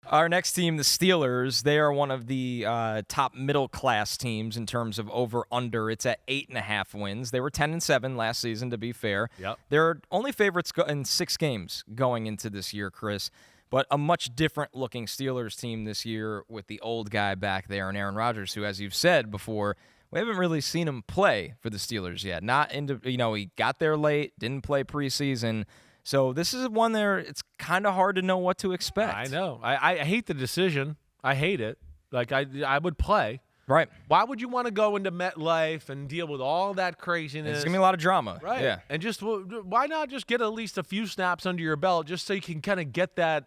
Our next team, the Steelers, they are one of the top middle-class teams in terms of over-under. It's at 8.5 wins. They were 10-7 last season, to be fair. Yep. They're only favorites in 6 games going into this year, Chris. But a much different-looking Steelers team this year with the old guy back there and Aaron Rodgers, who, as you've said before, we haven't really seen him play for the Steelers yet. He got there late, didn't play preseason. So this is one there, it's kind of hard to know what to expect. I know. I hate the decision. I hate it. Like, I would play. Right. Why would you want to go into MetLife and deal with all that craziness? It's going to be a lot of drama. Right. Yeah. And just why not just get at least a few snaps under your belt just so you can kind of get that,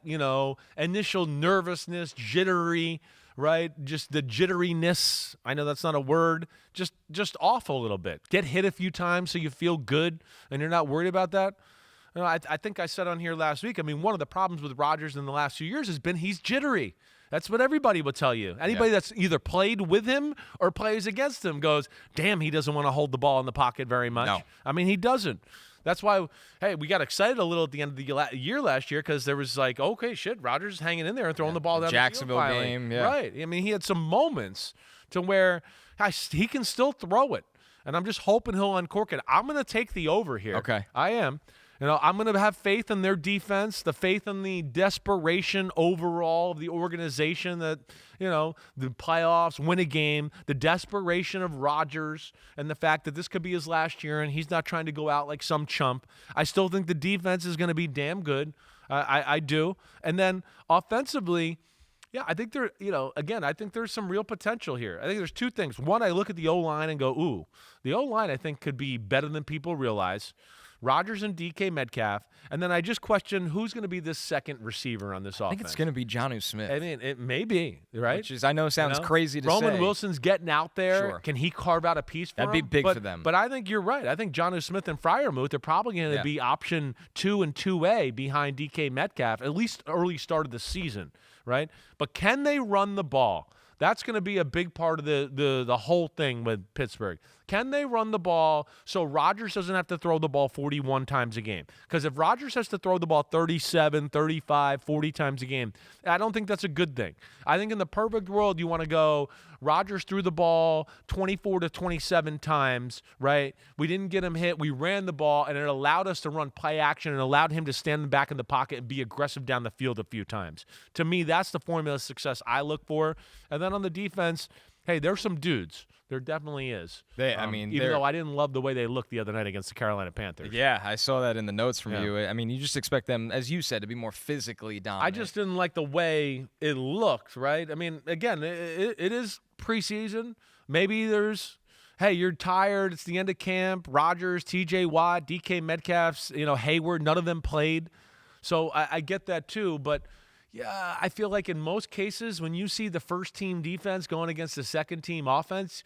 initial nervousness, jittery, right? Just the jitteriness. I know that's not a word. Just off a little bit. Get hit a few times so you feel good and you're not worried about that. I think I said on here last week, one of the problems with Rodgers in the last few years has been he's jittery. That's what everybody will tell you. Anybody that's either played with him or plays against him goes, damn, he doesn't want to hold the ball in the pocket very much. No. He doesn't. That's why, we got excited a little at the end of the year last year because there was like, okay, shit, Rodgers is hanging in there and throwing the ball down Jacksonville the field game, yeah. Right. He had some moments to where he can still throw it. And I'm just hoping he'll uncork it. I'm going to take the over here. Okay. I am. I'm going to have faith in their defense, the faith in the desperation overall of the organization that, the playoffs, win a game, the desperation of Rodgers, and the fact that this could be his last year and he's not trying to go out like some chump. I still think the defense is going to be damn good. I do. And then offensively, I think I think there's some real potential here. I think there's 2 things. One, I look at the O-line and go, ooh, the O-line I think could be better than people realize. Rodgers and DK Metcalf, and then I just question who's going to be this second receiver on this offense. I think it's going to be Jonnu Smith. It may be, right? Which is, I know sounds crazy to say. Roman Wilson's getting out there. Sure. Can he carve out a piece for That'd be big for them. But I think you're right. I think Jonnu Smith and Freiermuth are probably going to be option 2 and 2A behind DK Metcalf, at least early start of the season, right? But can they run the ball? That's going to be a big part of the whole thing with Pittsburgh. Can they run the ball so Rodgers doesn't have to throw the ball 41 times a game? Because if Rodgers has to throw the ball 37, 35, 40 times a game, I don't think that's a good thing. I think in the perfect world, you want to go Rodgers threw the ball 24 to 27 times, right? We didn't get him hit. We ran the ball, and it allowed us to run play action and allowed him to stand back in the pocket and be aggressive down the field a few times. To me, that's the formula of success I look for. And then on the defense, hey, there's some dudes. There definitely is. Even though I didn't love the way they looked the other night against the Carolina Panthers. Yeah, I saw that in the notes from you. You just expect them, as you said, to be more physically dominant. I just didn't like the way it looked, right? Again, it is preseason. Maybe there's, hey, you're tired. It's the end of camp. Rodgers, T.J. Watt, DK Metcalf's, Hayward, none of them played. So I get that too, but yeah, I feel like in most cases when you see the first team defense going against the second team offense,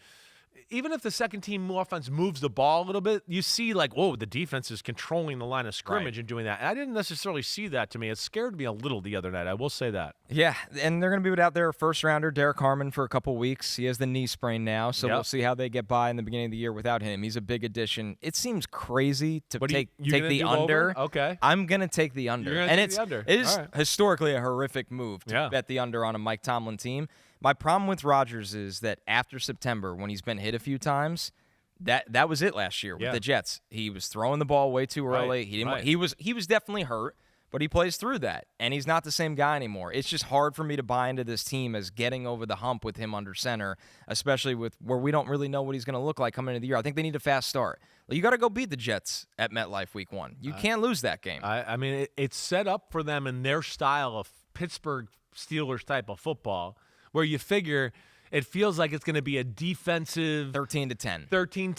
even if the second team offense moves the ball a little bit, you see like, whoa, the defense is controlling the line of scrimmage and doing that. And I didn't necessarily see that to me. It scared me a little the other night. I will say that. Yeah, and they're going to be without their first-rounder, Derek Harmon, for a couple weeks. He has the knee sprain now, so we'll see how they get by in the beginning of the year without him. He's a big addition. It seems crazy to take the under. Okay. I'm going to take the under. You're going to take the under. It is historically a horrific move to bet the under on a Mike Tomlin team. My problem with Rodgers is that after September, when he's been hit a few times, that was it last year with the Jets. He was throwing the ball way too early. He was definitely hurt, but he plays through that, and he's not the same guy anymore. It's just hard for me to buy into this team as getting over the hump with him under center, especially with where we don't really know what he's going to look like coming into the year. I think they need a fast start. You got to go beat the Jets at MetLife week 1. You can't lose that game. It's set up for them in their style of Pittsburgh Steelers type of football, where you figure it feels like it's going to be a defensive 13-10, 13-10,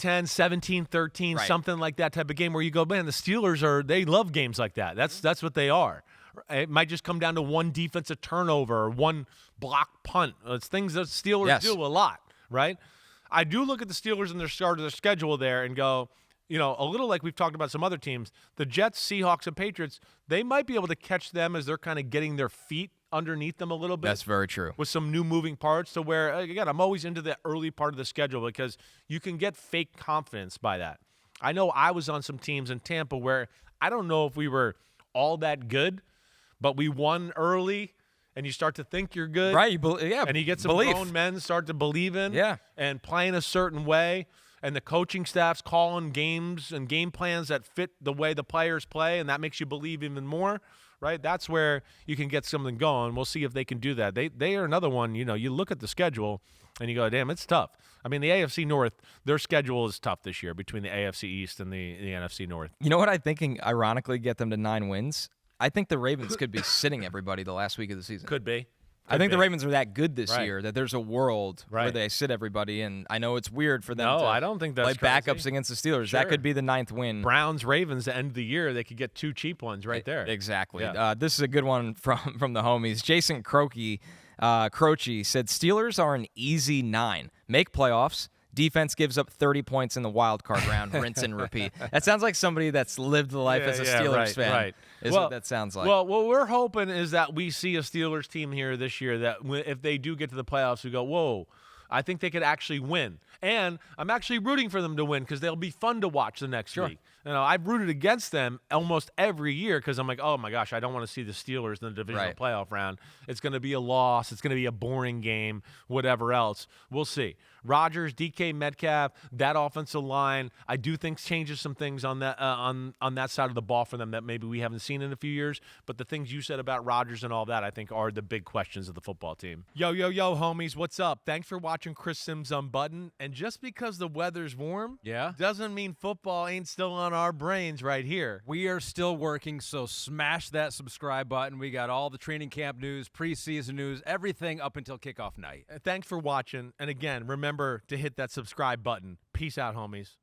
17-13, something like that type of game where you go, man, the Steelers they love games like that. That's what they are. It might just come down to one defensive turnover or one block punt. It's things that Steelers do a lot, right? I do look at the Steelers and their start of their schedule there and go, a little like we've talked about some other teams, the Jets, Seahawks, and Patriots, they might be able to catch them as they're kind of getting their feet underneath them a little bit. That's very true. With some new moving parts to where, again, I'm always into the early part of the schedule because you can get fake confidence by that. I know I was on some teams in Tampa where I don't know if we were all that good, but we won early and you start to think you're good. Right. And you get some grown men start to believe in and playing a certain way. And the coaching staff's calling games and game plans that fit the way the players play, and that makes you believe even more, right? That's where you can get something going. We'll see if they can do that. They are another one, you look at the schedule and you go, damn, it's tough. I mean, the AFC North, their schedule is tough this year between the AFC East and the NFC North. You know what I'm thinking, ironically, get them to 9 wins? I think the Ravens could be sitting everybody the last week of the season. Could be. I think the Ravens are that good this year that there's a world where they sit everybody, and I know it's weird for them to I don't think that's play backups against the Steelers. Sure. That could be the 9th win. Browns, Ravens, the end of the year, they could get 2 cheap ones right there. Exactly. Yeah. This is a good one from the homies. Jason Croce said, Steelers are an easy 9. Make playoffs. Defense gives up 30 points in the wild card round, rinse and repeat. That sounds like somebody that's lived the life as a Steelers fan. Right. What that sounds like. Well, what we're hoping is that we see a Steelers team here this year that if they do get to the playoffs, we go, whoa, I think they could actually win. And I'm actually rooting for them to win because they'll be fun to watch the next week. I've rooted against them almost every year because I'm like, oh, my gosh, I don't want to see the Steelers in the divisional playoff round. It's going to be a loss. It's going to be a boring game, whatever else. We'll see. Rodgers, DK Metcalf, that offensive line, I do think changes some things on that on that side of the ball for them that maybe we haven't seen in a few years. But the things you said about Rodgers and all that, I think, are the big questions of the football team. Yo, homies, what's up? Thanks for watching Cris Simms Unbuttoned. And just because the weather's warm doesn't mean football ain't still on our brains right here. We are still working, so smash that subscribe button. We got all the training camp news, preseason news, everything up until kickoff night. Thanks for watching. And again, remember to hit that subscribe button. Peace out, homies.